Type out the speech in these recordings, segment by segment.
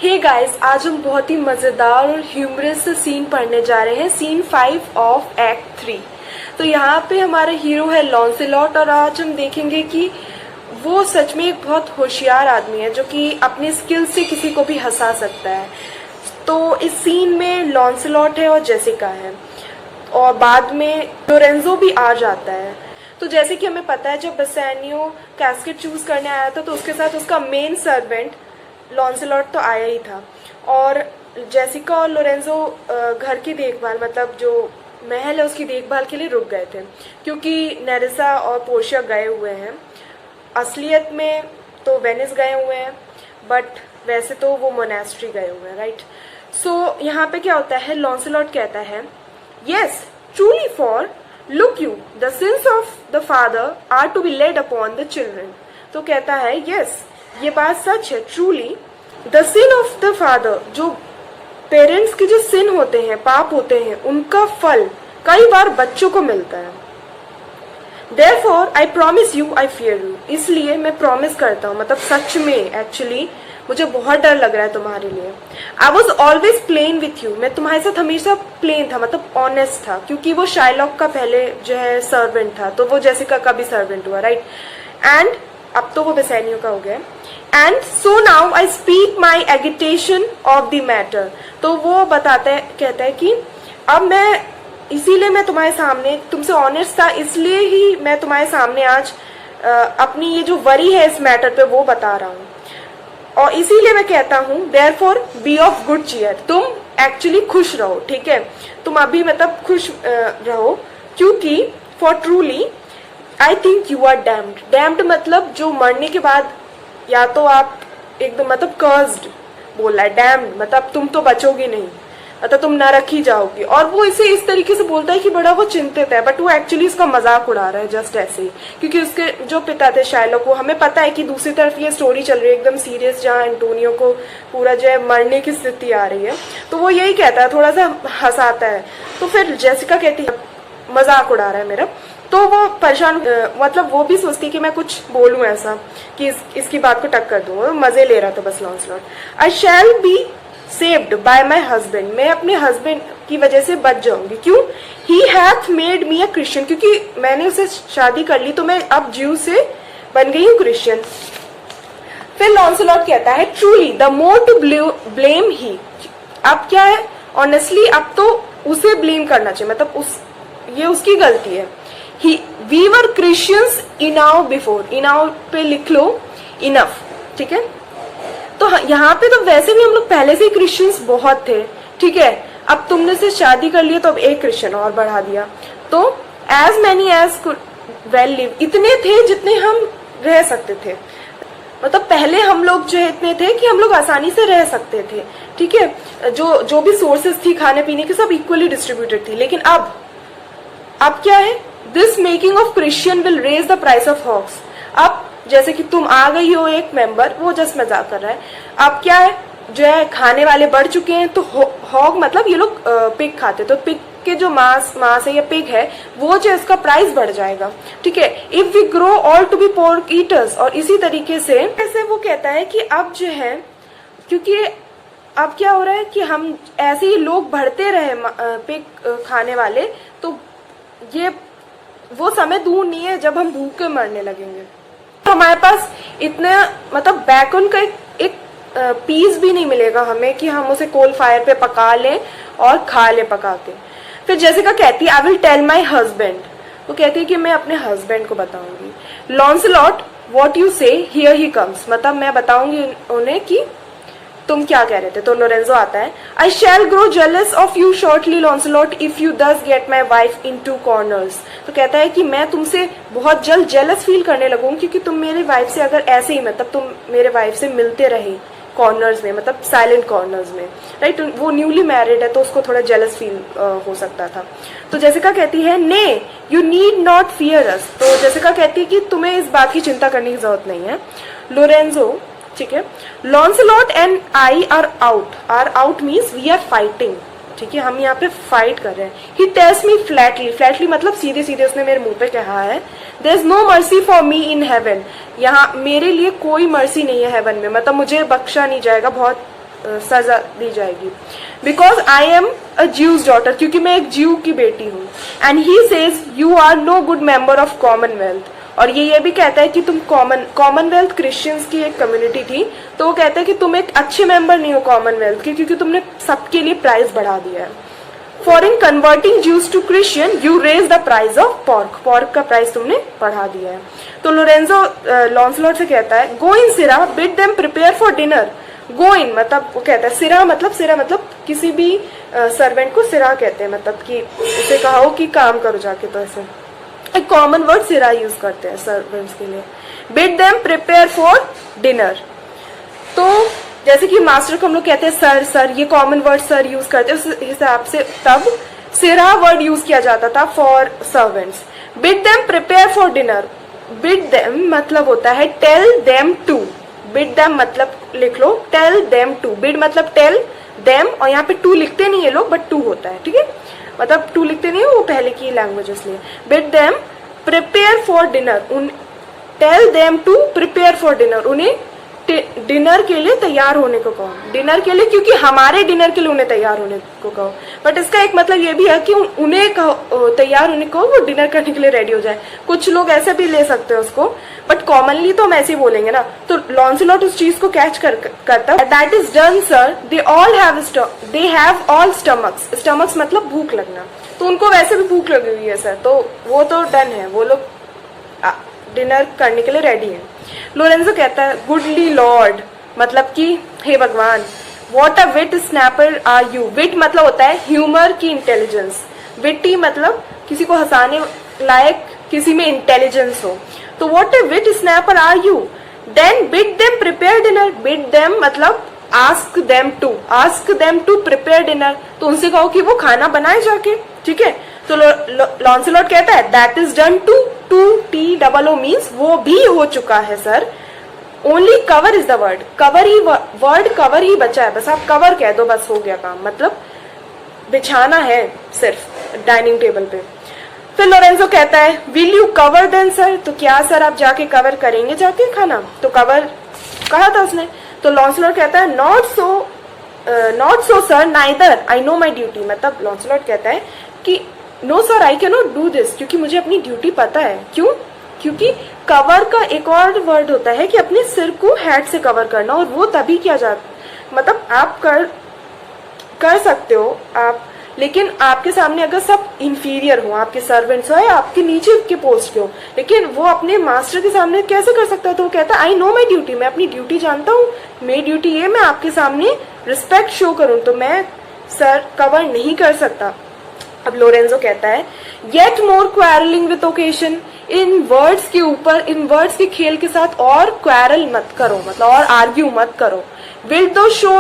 Hey guys, आज हम बहुत ही मज़ेदार और ह्यूमरस सीन पढ़ने जा रहे हैं। Scene 5 of act 3। तो यहाँ पे हमारा हीरो है लॉन्सेलॉट और आज हम देखेंगे कि वो सच में एक बहुत होशियार आदमी है जो कि अपने स्किल से किसी को भी हंसा सकता है। तो इस सीन में लॉन्सेलॉट है और जेसिका है और बाद में लोरेंजो भी आ जाता है। तो जैसे कि हमें पता है जब बेसानियो कैस्केट चूज करने आया था तो उसके साथ उसका मेन सर्वेंट लॉन्सेलॉट तो आया ही था और जेसिका और लोरेंजो घर की देखभाल मतलब जो महल है उसकी देखभाल के लिए रुक गए थे क्योंकि नेरिसा और पोर्शिया गए हुए हैं। असलियत में तो वेनिस गए हुए हैं बट वैसे तो वो मोनेस्ट्री गए हुए हैं, राइट। सो यहाँ पे क्या होता है, लॉन्सेलॉट कहता है yes truly for look you the sins of the father are to be laid upon the children. तो कहता है यस ये बात सच है, truly the sin of the father, जो पेरेंट्स के जो सिन होते हैं, पाप होते हैं, उनका फल कई बार बच्चों को मिलता है। Therefore I promise you I fear you, इसलिए मैं प्रॉमिस करता हूँ, मतलब सच में एक्चुअली मुझे बहुत डर लग रहा है तुम्हारे लिए। I was always plain with you, मैं तुम्हारे साथ हमेशा प्लेन था, मतलब ऑनेस्ट था, क्योंकि वो शाइलॉक का पहले जो है सर्वेंट था तो वो जेसिका का भी सर्वेंट हुआ, राइट। एंड अब तो वो बेसानियो का हो गया। And so now I speak my agitation of the matter, तो वो बताता है, कहता है कि अब मैं इसीलिए मैं तुम्हारे सामने तुमसे ऑनेस्ट था, इसलिए ही मैं तुम्हारे सामने आज अपनी ये जो वरी है इस मैटर पे वो बता रहा हूँ और इसीलिए मैं कहता हूँ therefore be of good cheer, तुम एक्चुअली खुश रहो, ठीक है, तुम अभी मतलब खुश रहो क्योंकि for truly I think you are damned. Damned मतलब जो मरने के बाद या तो आप एकदम मतलब कर्स्ड बोल रहा है, डैम्ड मतलब तुम तो बचोगी नहीं, मतलब तुम नरक ही जाओगी। और वो इसे इस तरीके से बोलता है कि बड़ा वो चिंतित है बट वो एक्चुअली इसका मजाक उड़ा रहा है जस्ट ऐसे ही, क्योंकि उसके जो पिता थे शाइलॉक, वो हमें पता है कि दूसरी तरफ ये स्टोरी चल रही है एकदम सीरियस जहाँ एंटोनियो को पूरा जो है मरने की स्थिति आ रही है, तो वो यही कहता है, थोड़ा सा हंसाता है। तो फिर जेसिका कहती है मजाक उड़ा रहा है मेरा, तो वो परेशान मतलब वो भी सोचती है कि मैं कुछ बोलूं ऐसा कि इसकी बात को टक्कर दूं, मजे ले रहा था बस Launcelot. I shall be saved by my husband, मैं अपने हस्बैंड की वजह से बच जाऊंगी। क्यों? He hath made me a Christian, क्योंकि मैंने उसे शादी कर ली तो मैं अब ज्यू से बन गई हूँ क्रिश्चियन। फिर लॉन्सलॉट कहता है truly the more to blame he, अब क्या है ऑनेस्टली अब तो उसे ब्लेम करना चाहिए, मतलब ये उसकी गलती है। वी वर क्रिश्चियंस इनाउ बिफोर, इनाउ पे लिख लो इनफ, ठीक है। तो यहाँ पे तो वैसे भी हम लोग पहले से ही क्रिश्चियंस बहुत थे, ठीक है, अब तुमने से शादी कर लिया तो अब एक क्रिश्चियन और बढ़ा दिया, तो as many as well live, इतने थे जितने हम रह सकते थे, मतलब पहले हम लोग जो है इतने थे कि हम लोग आसानी से रह सकते थे, ठीक है, जो भी सोर्सेस थी खाने पीने की सब इक्वली डिस्ट्रीब्यूटेड थी। लेकिन अब क्या है, this making of Christian will raise the price of hogs. अब जैसे कि तुम आ गई हो एक मेंबर, वो जस्ट मजाक कर रहा है, अब क्या है जो है खाने वाले बढ़ चुके हैं, तो हॉग मतलब ये लोग पिग खाते, तो पिग के जो मांस है या पिग है वो जो इसका प्राइस बढ़ जाएगा, ठीक है। If we grow all to be pork eaters, और इसी तरीके से ऐसे वो कहता है कि अब जो है क्योंकि अब क्या हो रहा है कि हम ऐसे ही लोग बढ़ते रहे पिग खाने वाले, तो ये वो समय दूर नहीं है जब हम भूखे मरने लगेंगे, तो हमारे पास इतना मतलब बैकन का एक पीस भी नहीं मिलेगा हमें कि हम उसे कोल फायर पे पका लें और खा लें पका के। फिर जेसिका कहती है I will tell my husband, वो कहती है कि मैं अपने हस्बैंड को बताऊंगी। Launcelot what you say here he comes, मतलब मैं बताऊंगी उन्हें कि तुम क्या कह रहे थे। तो लोरेंजो आता है, I shall grow jealous of you shortly Launcelot if you thus get my wife into corners, तो कहता है कि मैं तुमसे बहुत जल्द जेलस फील करने लगूंगी क्योंकि तुम मेरे वाइफ से अगर ऐसे ही मतलब तुम मेरे वाइफ से मिलते रहे कॉर्नर्स में, मतलब साइलेंट कॉर्नर्स में, राइट। वो न्यूली मैरिड है तो उसको थोड़ा जेलस फील हो सकता था। तो जेसिका कहती है ने यू नीड नॉट फियर अस, तो जेसिका कहती है कि तुम्हें इस बात की चिंता करने की जरूरत नहीं है। लोरेंजो, ठीक है, Launcelot and I are out means we are fighting, ठीक है, हम यहाँ पे फाइट कर रहे हैं। ही टेल्स मी फ्लैटली मतलब सीधे सीधे उसने मेरे मुंह पे कहा है, there is no mercy for me in heaven, यहाँ मेरे लिए कोई मर्सी नहीं है हेवन में, मतलब मुझे बख्शा नहीं जाएगा, बहुत सजा दी जाएगी। Because I am a Jew's daughter, क्योंकि मैं एक ज्यू की बेटी हूँ। And he says you are no good member of commonwealth, और ये भी कहता है कि तुम कॉमनवेल्थ क्रिश्चियंस की एक कम्युनिटी थी, तो वो कहता है कि तुम एक अच्छे मेंबर नहीं हो कॉमनवेल्थ के, क्योंकि तुमने सबके लिए प्राइस बढ़ा दिया है। For in converting Jews to Christian you raise the price of pork, pork का प्राइस तुमने बढ़ा दिया है। तो लोरेंजो लॉन्सलॉट से कहता है go in sirrah bid them prepare for dinner. Go in मतलब वो कहता है सिरा मतलब किसी भी सर्वेंट को सिरा कहते हैं, मतलब कि उसे कहो कि काम करो जाके, तो ऐसे एक कॉमन वर्ड सिरा यूज करते हैं सर्वेंट्स के लिए। Bid them prepare for dinner, तो जैसे कि मास्टर को हम लोग कहते हैं सर, ये कॉमन वर्ड सर यूज करते हैं, उस हिसाब से तब सिरा वर्ड यूज किया जाता था for servants. Bid them prepare for dinner, bid them मतलब होता है tell them to, bid them मतलब लिख लो टेल देम टू, बिड मतलब टेल देम, और यहाँ पे टू लिखते नहीं है लोग, बट टू होता है, ठीक है, मतलब टू लिखते नहीं है, वो पहले की लैंग्वेज इसलिए। Bid them prepare for dinner, tell them to prepare for dinner, उन्हें डिनर के लिए तैयार होने को कहो, डिनर के लिए, क्योंकि हमारे डिनर के लिए उन्हें तैयार होने को कहो। बट इसका एक मतलब ये भी है कि उन्हें तैयार होने को, वो डिनर करने के लिए रेडी हो जाए। कुछ लोग ऐसे भी ले सकते हैं उसको, बट कॉमनली तो हम ऐसे ही बोलेंगे ना। तो लॉन्सलॉट उस चीज को कैच करता है। That is done sir, they have all stomachs, stomachs मतलब भूख लगना, तो उनको वैसे भी भूख लगी हुई है सर, तो वो तो डन है, वो लोग डिनर करने के लिए रेडी है। लोरेंजो कहता है गुडली लॉर्ड मतलब कि हे भगवान, what a wit snapper are you, wit मतलब होता है ह्यूमर की इंटेलिजेंस, विटी मतलब किसी को हंसाने लायक, किसी में इंटेलिजेंस हो, तो what a wit snapper are you. Then bid them prepare dinner, bid them मतलब ask them to prepare dinner, तो उनसे कहो कि वो खाना बनाए जाके, ठीक है। तो लॉन्सलॉट कहता है that is done too TOO means वो भी हो चुका है sir. Only cover is the word, cover ही बचा है, बस आप कवर कह दो, बस हो गया काम, मतलब बिछाना है सिर्फ डाइनिंग टेबल पे। फिर लोरेंजो कहता है will you cover then sir, तो क्या सर आप जाके कवर करेंगे जाके खाना, तो कवर कहा था उसने। तो लॉन्सलॉट कहता है not so sir neither I know my duty, मतलब लॉन्सलॉट कहता है कि no sir I can not do this, क्योंकि मुझे अपनी ड्यूटी पता है। क्यों? क्योंकि कवर का एक और वर्ड होता है कि अपने सिर को हेड से कवर करना, और वो तभी किया जाता, मतलब आप कर सकते हो आप, लेकिन आपके सामने अगर सब इंफीरियर हो, आपके सर्वेंट्स हो या आपके नीचे के पोस्ट के हो, लेकिन वो अपने मास्टर के सामने कैसे कर सकता है। तो वो कहता है आई नो माई ड्यूटी, मैं अपनी ड्यूटी जानता हूँ, मेरी ड्यूटी ये मैं आपके सामने रिस्पेक्ट शो करूँ, तो मैं सर कवर नहीं कर सकता। अब लोरेंजो कहता है yet more quarrelling with occasion, in words के ऊपर, इन वर्ड्स के खेल के साथ और क्वारल मत करो, मतलब और आर्ग्यू मत करो। Will thou show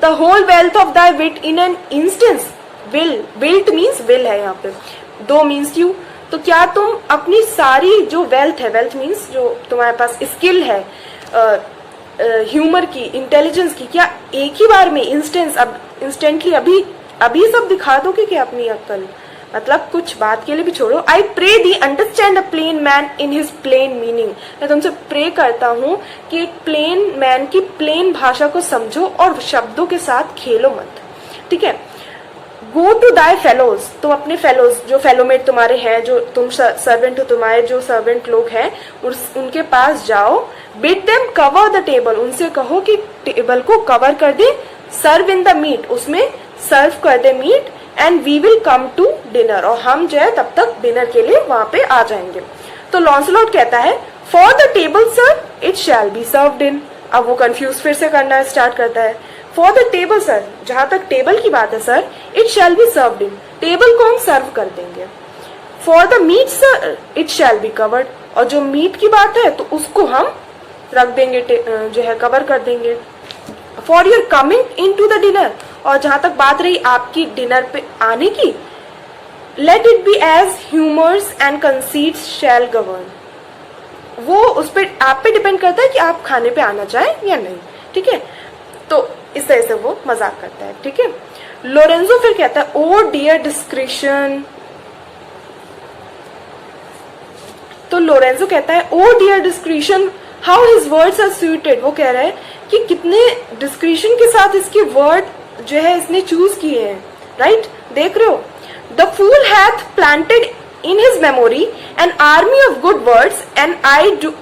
the whole wealth of thy wit in an instance, wilt means will है यहाँ पे, दो मीन्स यू, तो क्या तुम अपनी सारी जो वेल्थ है, वेल्थ मीन्स जो तुम्हारे पास स्किल है ह्यूमर की, इंटेलिजेंस की, क्या एक ही बार में इंस्टेंटली अभी सब दिखा दोगे क्या अपनी अक्ल, मतलब कुछ बात के लिए भी छोड़ो। I pray thee understand a plain man in his plain meaning, मैं तुमसे प्रे करता हूँ कि एक प्लेन मैन की प्लेन भाषा को समझो और शब्दों के साथ खेलो मत, ठीक है। गो टू दाई फेलोज, तो अपने फेलोज जो फेलोमेट तुम्हारे हैं, जो तुम सर्वेंट हो, तुम्हारे जो सर्वेंट लोग हैं उनके पास जाओ। Bid them cover the table, उनसे कहो कि टेबल को कवर कर दे। सर्व इन द मीट, उसमें सर्व कर दे meat. And we will come to dinner, और हम जो है तब तक डिनर के लिए वहां पे आ जाएंगे। तो लॉन्सलॉट कहता है for the table sir it shall be served इन, अब वो कंफ्यूज फिर से करना स्टार्ट करता है। फॉर द टेबल सर, जहां तक टेबल की बात है sir, it shall be served in, table को हम सर्व कर देंगे। For the meat sir it shall be covered, और जो मीट की बात है तो उसको हम रख देंगे, जो है कवर कर देंगे। For your coming in to the dinner, और जहां तक बात रही आपकी डिनर पे आने की, let it be as humours and conceits shall govern, वो उस पर आप पे डिपेंड करता है कि आप खाने पे आना चाहें या नहीं, ठीक है। तो इस तरह से वो मजाक करता है, ठीक है। लोरेंजो फिर कहता है ओ डियर डिस्क्रिशन, तो लोरेंजो कहता है O dear discretion how his words are suited, वो कह रहा है कि कितने डिस्क्रिशन के साथ इसके वर्ड जो है इसने चूज किए हैं, राइट? देख रहे हो, the fool hath planted in his memory an army of good words and I do.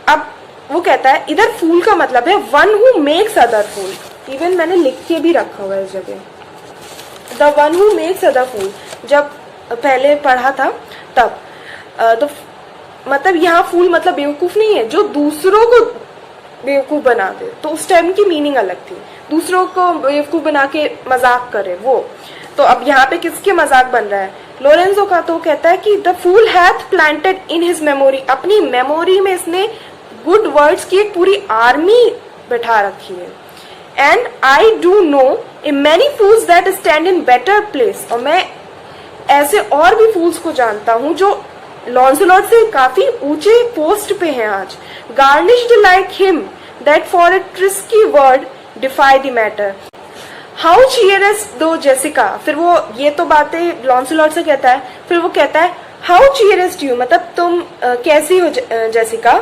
अब वो कहता है इधर फूल का मतलब है one who makes other fool. Even मैंने लिख के भी रखा हुआ है इस जगह, the one who makes other fool. जब पहले पढ़ा था तब तो मतलब यहाँ फूल मतलब बेवकूफ नहीं है, जो दूसरों को बेवकूफ बना दे, तो उस टाइम की मीनिंग अलग थी, दूसरों को बेवकूफ बना के मजाक करे वो। तो अब यहाँ पे किसके मजाक बन रहा है? लोरेंजो का। तो कहता है कि the fool hath planted in his memory, अपनी मेमोरी में इसने गुड वर्ड्स की एक पूरी आर्मी बैठा रखी है। And I do know a many fools that stand in better place, और मैं ऐसे और भी फूल्स को जानता हूं जो लॉन्सलॉट से काफी ऊंचे पोस्ट पे हैं आज। Garnished like him that for a tricksy word defy the matter, how cheerest thou Jessica. फिर वो ये तो बातें लॉन्सलॉट से कहता है, फिर वो कहता है हाउ चीयरेस्ट यू, मतलब तुम कैसी हो Jessica,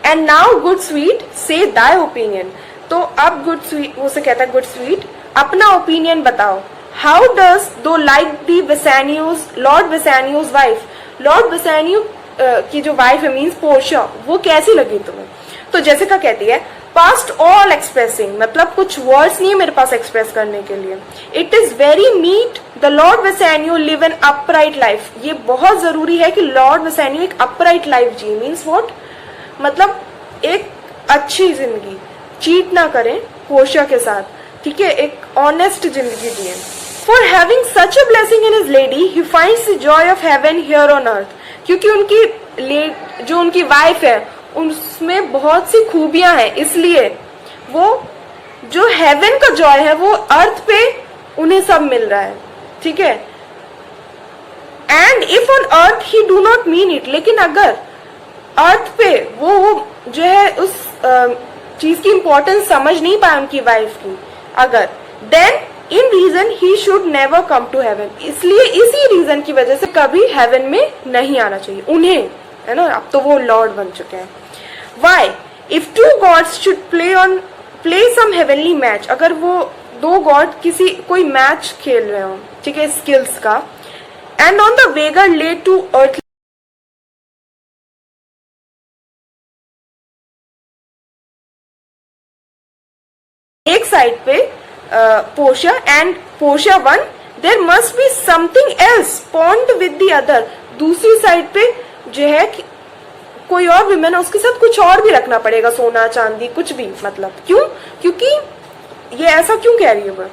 and now good sweet से दाई ओपिनियन। तो अब गुड स्वीट वो से कहता है गुड स्वीट अपना ओपिनियन बताओ। How does thou like the Bassanio's, Lord Bassanio's wife, Lord Bassanio की जो वाइफ है मीन्स पोर्शिया, वो कैसी लगी तुम्हें? तो जेसिका कहती है पास्ट ऑल एक्सप्रेसिंग, मतलब कुछ वर्ड्स नहीं है मेरे पास एक्सप्रेस करने के लिए। It is very meet the Lord Bassanio live an upright life, ये बहुत जरूरी है कि लॉर्ड वेसानियो एक अपराइट लाइफ जी। मीन्स व्हाट, मतलब एक अच्छी जिंदगी, चीट ना करें पोर्शिया के साथ, ठीक है, एक ऑनेस्ट जिंदगी जिए। For having such a blessing in his lady he finds the Joy of haven here on earth, क्योंकि उनकी जो उनकी वाइफ है उसमें बहुत सी खूबियां हैं, इसलिए वो जो हेवन का जॉय है वो अर्थ पे उन्हें सब मिल रहा है, ठीक है। And if on earth he do not mean it, लेकिन अगर अर्थ पे वो जो है उस चीज की इंपॉर्टेंस समझ नहीं पाए उनकी वाइफ की, अगर then in reason he should never come to heaven, इसलिए इसी रीजन की वजह से कभी हेवन में नहीं आना चाहिए उन्हें, है ना। अब तो वो लॉर्ड बन चुके हैं। Why if two gods should play some heavenly match, अगर वो दो गॉड किसी कोई मैच खेल रहे हो, ठीक है, स्किल्स का, एंड ऑन द वेगर ले टू अर्थ, एक साइड पे Portia and Portia one, there must be something else pawned with the other, दूसरी साइड पे जो है कोई और विमेन है उसके साथ कुछ और भी रखना पड़ेगा, सोना चांदी कुछ भी, मतलब क्यों, क्योंकि ये ऐसा क्यों कह रही है वो,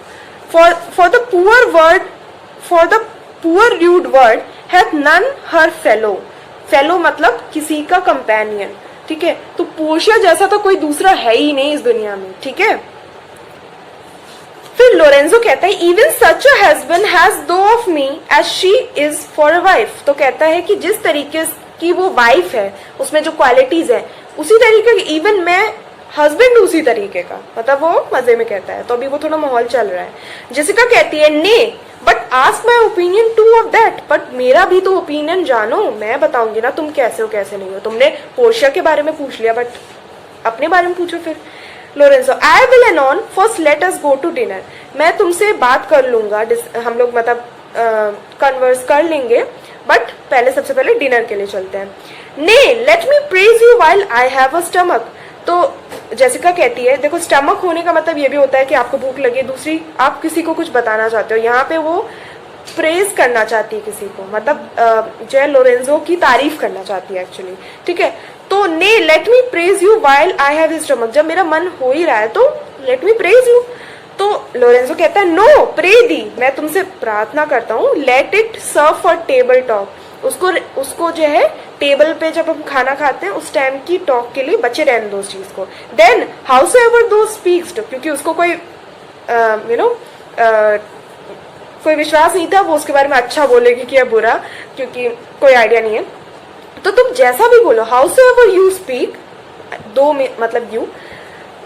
for the poor word, for the poor rude word hath none her fellow, fellow मतलब किसी का कंपेनियन, ठीक है। तो पोर्शिया जैसा तो कोई दूसरा है ही नहीं इस दुनिया में, ठीक है। फिर लोरेंजो कहता है even such a husband has thou of me as she is for a wife, तो कहता है कि जिस तरीके की वो वाइफ है उसमें जो क्वालिटीज है उसी तरीके की इवन मैं हस्बैंड उसी तरीके का, मतलब वो मजे में कहता है। तो अभी वो थोड़ा माहौल चल रहा है। जेसिका कहती है ने but ask my opinion two of that, but मेरा भी तो ओपिनियन जानो, मैं बताऊंगी ना तुम कैसे हो कैसे नहीं हो। तुमने पोर्शिया के बारे में पूछ लिया, बट अपने बारे में पूछो फिर। Lorenzo I will anon first let us go to dinner, मैं तुमसे बात कर लूंगा, हम लोग मतलब कन्वर्स कर लेंगे, बट पहले सबसे पहले डिनर के लिए चलते हैं। ने let me praise you while I have a stomach, तो जेसिका कहती है देखो स्टमक होने का मतलब ये भी होता है कि आपको भूख लगी, दूसरी आप किसी को कुछ बताना चाहते हो, यहाँ पे वो प्रेज करना चाहती है किसी को, मतलब जो है लोरेंजो की तारीफ करना चाहती है एक्चुअली, ठीक है। तो ने let me praise you while I have his stomach, जब मेरा मन हो ही रहा है तो लेट मी प्रेज यू। तो लोरेंजो कहता है नो प्रे दी, मैं तुमसे प्रार्थना करता हूँ, let it serve for table talk, उसको जो है टेबल पे जब हम खाना खाते हैं उस टाइम की टॉक के लिए बचे रहने दो उस चीज को। देन हाउस एवर दो स्पीक्स, क्योंकि उसको कोई कोई विश्वास नहीं था वो उसके बारे में अच्छा बोलेगी कि या बुरा, क्योंकि कोई आइडिया नहीं है। तो तुम जैसा भी बोलो, हाउस एवर यू स्पीक, दो में मतलब you,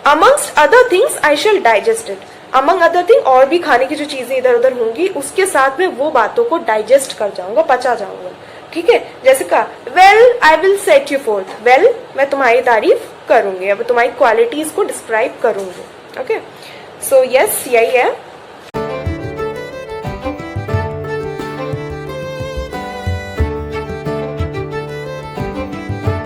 amongst other things I shall digest it, among other thing और भी खाने की जो चीजें इधर उधर होंगी उसके साथ में वो बातों को डाइजेस्ट कर जाऊंगा, पचा जाऊंगा, ठीक है, जैसे कहा well I will set you fourth, well मैं तुम्हारी तारीफ करूंगी, अब तुम्हारी क्वालिटीज को डिस्क्राइब करूंगी। ओके, सो यस यही है।